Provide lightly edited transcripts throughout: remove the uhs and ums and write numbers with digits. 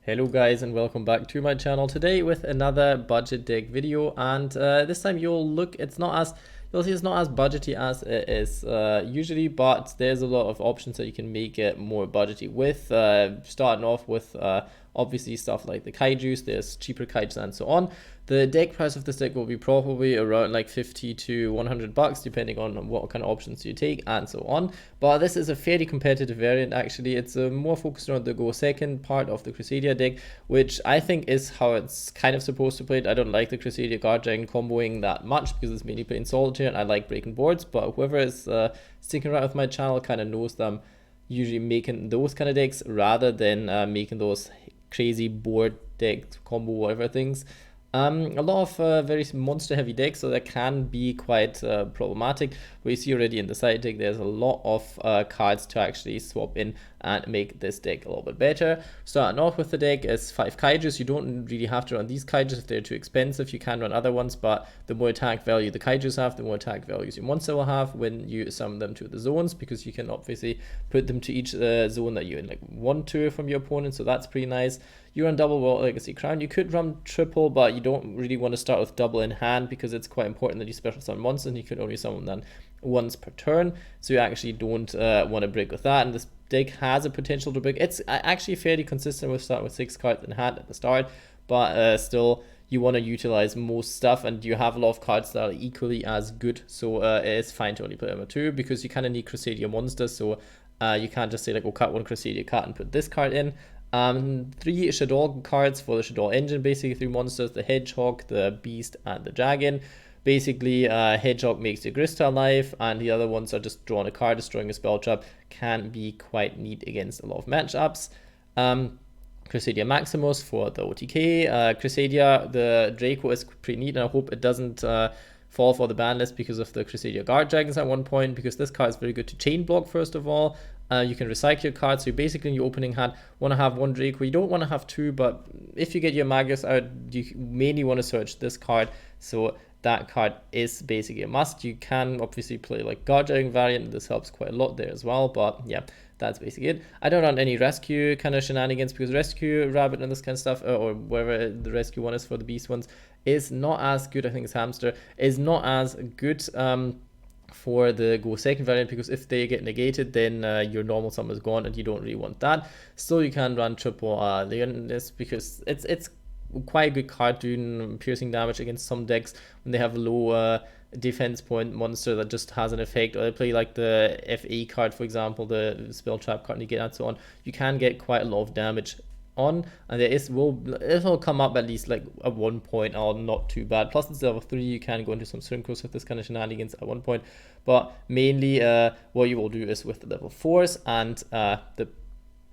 Hello guys and welcome back to my channel today with another budget deck video, and this time you'll see it's not as budgety as it is usually, but there's a lot of options that you can make it more budgety with, starting off with obviously stuff like the Kaijus. There's cheaper Kaijus and so on. The deck price of this deck will be probably around like 50 to 100 bucks depending on what kind of options you take and so on. But this is a fairly competitive variant actually. It's more focused on the go second part of the Crusadia deck, which I think is how it's kind of supposed to play it. I don't like the Crusadia Guard Dragon comboing that much because it's mainly playing solitaire and I like breaking boards, but whoever is sticking around with my channel kind of knows that I'm usually making those kind of decks rather than making those crazy board deck combo whatever things. A lot of very monster heavy decks, so that can be quite problematic. But you see already in the side deck there's a lot of cards to actually swap in and make this deck a little bit better. Starting off with the deck is 5 Kaijus. You don't really have to run these Kaijus if they're too expensive. You can run other ones, but the more attack value the Kaijus have, the more attack values your monster will have when you summon them to the zones, because you can obviously put them to each zone that you like want to from your opponent, so that's pretty nice. You run double World Legacy Crown. You could run triple, but you don't really want to start with double in hand because it's quite important that you special summon monsters and you can only summon them once per turn. So you actually don't want to break with that. And this deck has a potential to break. It's actually fairly consistent with starting with 6 cards in hand at the start, but still you want to utilize most stuff, and you have a lot of cards that are equally as good. So it is fine to only play them at 2 because you kind of need Crusadia monsters. So you can't just say like, oh, cut one Crusadia card and put this card in. 3 Shaddoll cards for the Shaddoll engine, basically 3 monsters: the Hedgehog, the Beast, and the Dragon. Basically, Hedgehog makes your Grista alive, and the other ones are just drawing a card, destroying a spell trap. Can be quite neat against a lot of matchups. Crusadia Maximus for the OTK. Crusadia, the Draco is pretty neat, and I hope it doesn't fall for the ban list because of the Crusadia Guard Dragons at one point, because this card is very good to chain block first of all. You can recycle your cards, so you basically in your opening hand want to have 1 Draco. You don't want to have 2, but if you get your Magus out, you mainly want to search this card, so that card is basically a must. You can obviously play like Guard Dragon variant, this helps quite a lot there as well, but yeah, that's basically it. I don't run any rescue kind of shenanigans because rescue rabbit and this kind of stuff, or wherever the rescue one is for the beast ones, is not as good. I think it's hamster is not as good for the go second variant, because if they get negated then your normal summon is gone and you don't really want that. So you can run triple this because it's quite a good card doing piercing damage against some decks when they have a low defense point monster that just has an effect, or they play like the FA card, for example, the spell trap card negate and so on. You can get quite a lot of damage on, and it will come up at least like at 1 point, or not too bad. Plus it's level 3, you can go into some synchros with this kind of shenanigans at 1 point, but mainly what you will do is with the level 4s and the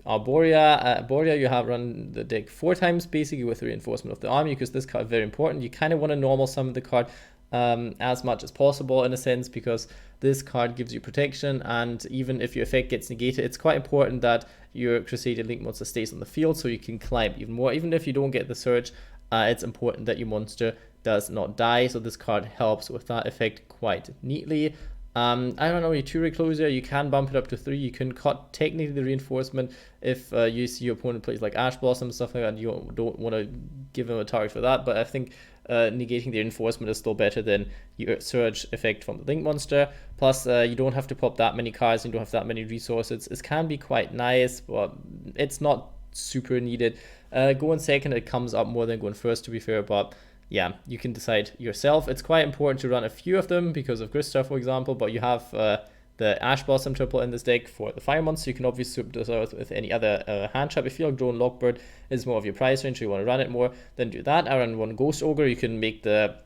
Arborea, you have run the deck 4 times basically with reinforcement of the army, because this card is very important. You kind of want to normal summon the card as much as possible in a sense, because this card gives you protection, and even if your effect gets negated, it's quite important that your Crusadia Link monster stays on the field so you can climb even more. Even if you don't get the surge, it's important that your monster does not die, so this card helps with that effect quite neatly. I don't know, your 2 Reclosia, you can bump it up to 3. You can cut technically the reinforcement if you see your opponent plays like Ash Blossom and stuff like that. You don't want to give him a target for that, but I think negating the reinforcement is still better than your surge effect from the Link monster. Plus, you don't have to pop that many cards, you don't have that many resources. It can be quite nice, but it's not super needed. Going second, it comes up more than going first, to be fair, but yeah, you can decide yourself. It's quite important to run a few of them because of Grista, for example, but you have the Ash Blossom triple in this deck for the fire monster. You can obviously swap this out with any other hand trap. If you like Drone Lockbird is more of your price range, so you want to run it more, then do that. I run 1 Ghost Ogre. You can make the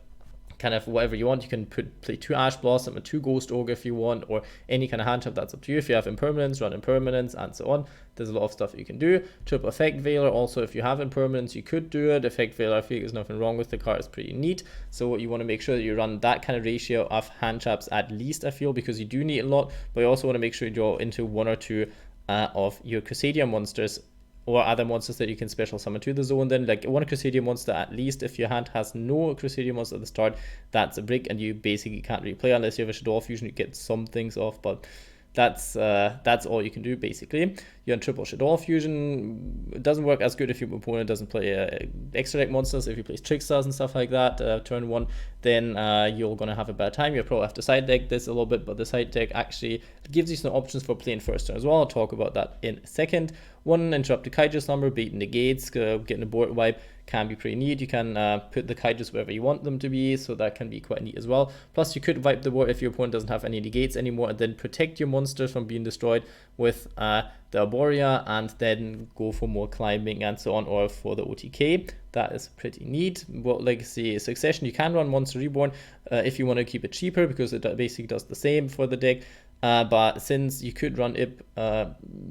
kind of whatever you want. You can play 2 Ash Blossom and 2 Ghost Ogre if you want, or any kind of hand trap, that's up to you. If you have impermanence, run impermanence and so on. There's a lot of stuff you can do. Triple Effect Veiler, also if you have impermanence you could do it. Effect Veiler, I feel there's nothing wrong with the card, it's pretty neat. So you want to make sure that you run that kind of ratio of hand traps at least, I feel, because you do need a lot, but you also want to make sure you draw into 1 or 2 of your Crusadia monsters or other monsters that you can special summon to the zone. Then like 1 Crusadia monster at least. If your hand has no Crusadia monster at the start, that's a brick, and you basically can't really play unless you have a Shaddoll fusion. You get some things off, but that's all you can do basically. You're on triple Shaddoll fusion. It doesn't work as good if your opponent doesn't play extra deck monsters. If he plays trickstars and stuff like that turn 1, then you're gonna have a bad time. You probably have to side deck this a little bit, but the side deck actually gives you some options for playing first turn as well. I'll talk about that in a second. One interrupted Kaiju Slumber, beating negates, getting a board wipe can be pretty neat. You can put the Kaijus wherever you want them to be, so that can be quite neat as well. Plus, you could wipe the board if your opponent doesn't have any negates anymore, and then protect your monsters from being destroyed with the Arborea, and then go for more climbing and so on, or for the OTK. That is pretty neat. Well, Legacy Succession, you can run Monster Reborn if you want to keep it cheaper, because it basically does the same for the deck. But since you could run IP,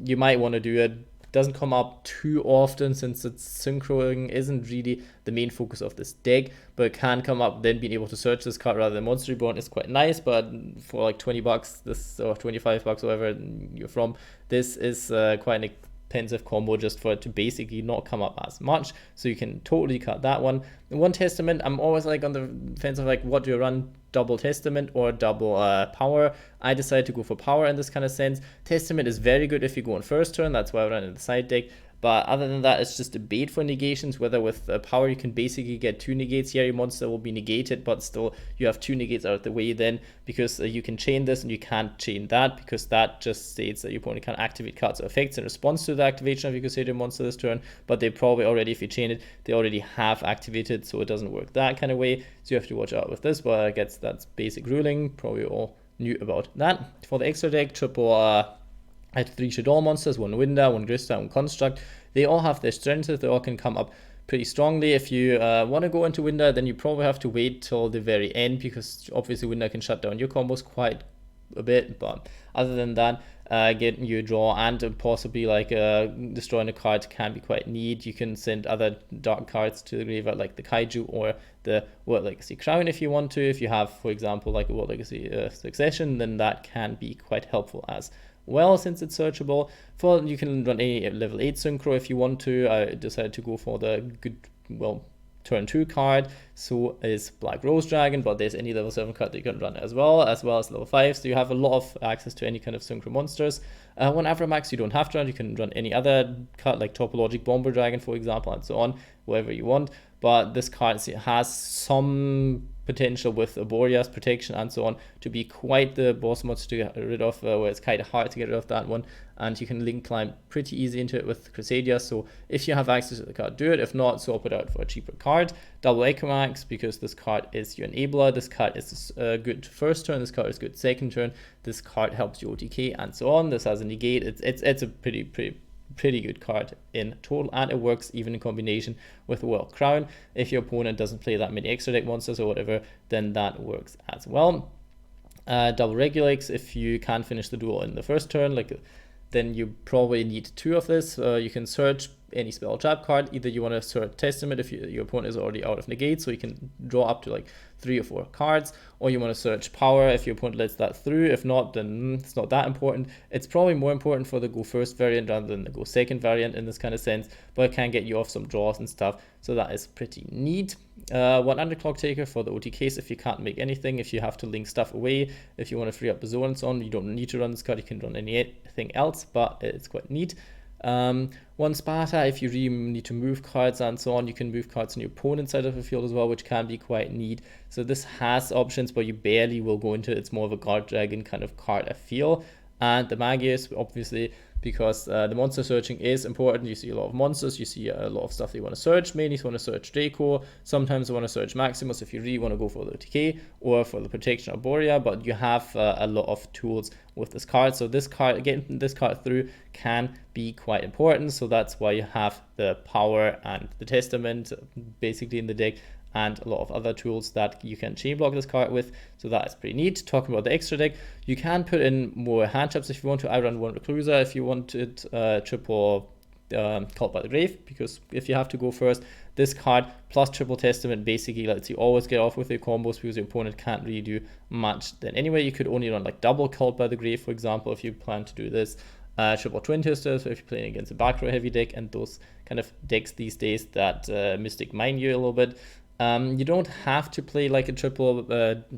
you might want to do it. Doesn't come up too often since its synchroing isn't really the main focus of this deck, but it can come up. Then being able to search this card rather than Monster Reborn is quite nice, but for like 20 bucks this, or 25 bucks, wherever you're from, this is quite an expensive combo just for it to basically not come up as much. So you can totally cut that one. One Testament, I'm always like on the fence of like, what do you run? Double Testament or double Power. I decided to go for Power in this kind of sense. Testament is very good if you go on first turn, that's why I run in the side deck. But other than that, it's just a bait for negations, whether with Power you can basically get 2 negates here. Your monster will be negated, but still you have 2 negates out of the way then, because you can chain this and you can't chain that, because that just states that your opponent can activate cards or effects in response to the activation of your Crusadia monster this turn, but they probably already, if you chain it, they already have activated, so it doesn't work that kind of way. So you have to watch out with this, but I guess that's basic ruling. Probably all knew about that. For the extra deck, triple I had 3 Shaddoll monsters, 1 Winda, 1 Grista, 1 Construct. They all have their strengths, they all can come up pretty strongly. If you want to go into Winda, then you probably have to wait till the very end, because obviously Winda can shut down your combos quite a bit. But other than that, getting you a draw and possibly like destroying a card can be quite neat. You can send other dark cards to the graveyard, like the Kaiju or the World Legacy Crown if you want to. If you have, for example, like a World Legacy Succession, then that can be quite helpful as well, since it's searchable. For you can run a level 8 synchro if you want to. I decided to go for the good, well, turn 2 card, so is Black Rose Dragon, but there's any level 7 card that you can run as well as level 5, so you have a lot of access to any kind of synchro monsters. One Avramax you don't have to run, you can run any other card like Topologic Bomber Dragon, for example, and so on, wherever you want. But this card has some potential with Arborea's protection and so on to be quite the boss monster to get rid of, where it's kind of hard to get rid of that one, and you can link climb pretty easy into it with Crusadia. So if you have access to the card, do it. If not, swap it out for a cheaper card. Double Echomax, because this card is your enabler. This card is good first turn, this card is good second turn, this card helps you OTK and so on. This has a negate. It's a pretty good card in total, and it works even in combination with World Crown. If your opponent doesn't play that many extra deck monsters or whatever, then that works as well. Double Regulax, if you can't finish the duel in the first turn, then you probably need 2 of this. You can search any spell trap card. Either you want to search Testament if your opponent is already out of negate, so you can draw up to like 3 or 4 cards, or you want to search Power if your opponent lets that through. If not, then it's not that important. It's probably more important for the go first variant rather than the go second variant in this kind of sense, but it can get you off some draws and stuff, so that is pretty neat. 1 Underclock Taker for the OTKs if you can't make anything, if you have to link stuff away, if you want to free up the zone and so on. You don't need to run this card, you can run anything else, but it's quite neat. 1 Sparta, if you really need to move cards and so on, you can move cards on your opponent's side of the field as well, which can be quite neat. So this has options, but you barely will go into it. It's more of a guard dragon kind of card, I feel. And the Magius, obviously, because the monster searching is important. You see a lot of monsters, you see a lot of stuff you want to search. Mainly you want to search Draco, sometimes you want to search Maximus if you really want to go for the OTK or for the protection of Arborea, but you have a lot of tools with this card. So this card, getting this card through can be quite important, so that's why you have the Power and the Testament basically in the deck, and a lot of other tools that you can chain block this card with, so that is pretty neat. Talking about the extra deck, you can put in more hand traps if you want to. I run 1 Reclusa if you wanted triple Cult by the Grave, because if you have to go first, this card plus triple Testament basically lets you always get off with your combos, because your opponent can't really do much then anyway. You could only run like double Cult by the Grave, for example, if you plan to do this. Triple Twin Twisters if you're playing against a back row heavy deck, and those kind of decks these days that Mystic Mine you a little bit. You don't have to play like a triple,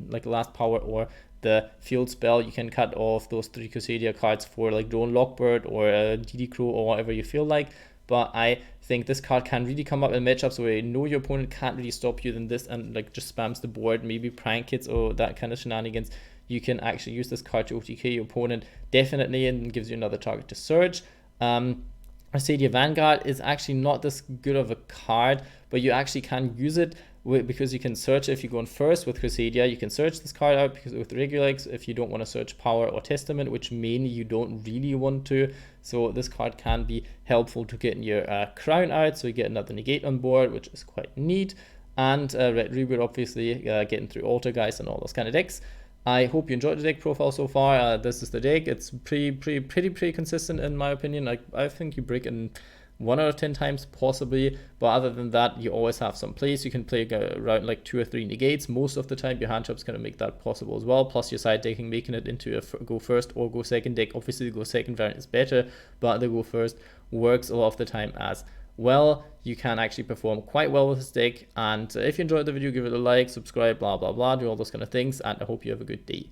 like Last Power or the field spell, you can cut off those 3 Crusadia cards for like Drone Lockbird or DD Crow or whatever you feel like. But I think this card can really come up in matchups where you know your opponent can't really stop you than this and like just spams the board, maybe prank hits or that kind of shenanigans. You can actually use this card to OTK your opponent definitely, and gives you another target to search. Crusadia Vanguard is actually not this good of a card, but you actually can use it because you can search. If you go in first with Crusadia, you can search this card out, because with regular legs, if you don't want to search Power or Testament, which mainly you don't really want to, so this card can be helpful to get your crown out, so you get another negate on board, which is quite neat. And Red Reboot, obviously, getting through Altergeist and all those kind of decks. I hope you enjoyed the deck profile so far. This is the deck. It's pretty consistent in my opinion. Like, I think you break in 1 out of 10 times possibly, but other than that, you always have some plays. You can play around like 2 or 3 negates most of the time. Your hand shop's going to make that possible as well, plus your side decking making it into a go first or go second deck. Obviously the go second variant is better, but the go first works a lot of the time as well. You can actually perform quite well with this deck. And if you enjoyed the video, give it a like, subscribe, blah blah blah, do all those kind of things, and I hope you have a good day.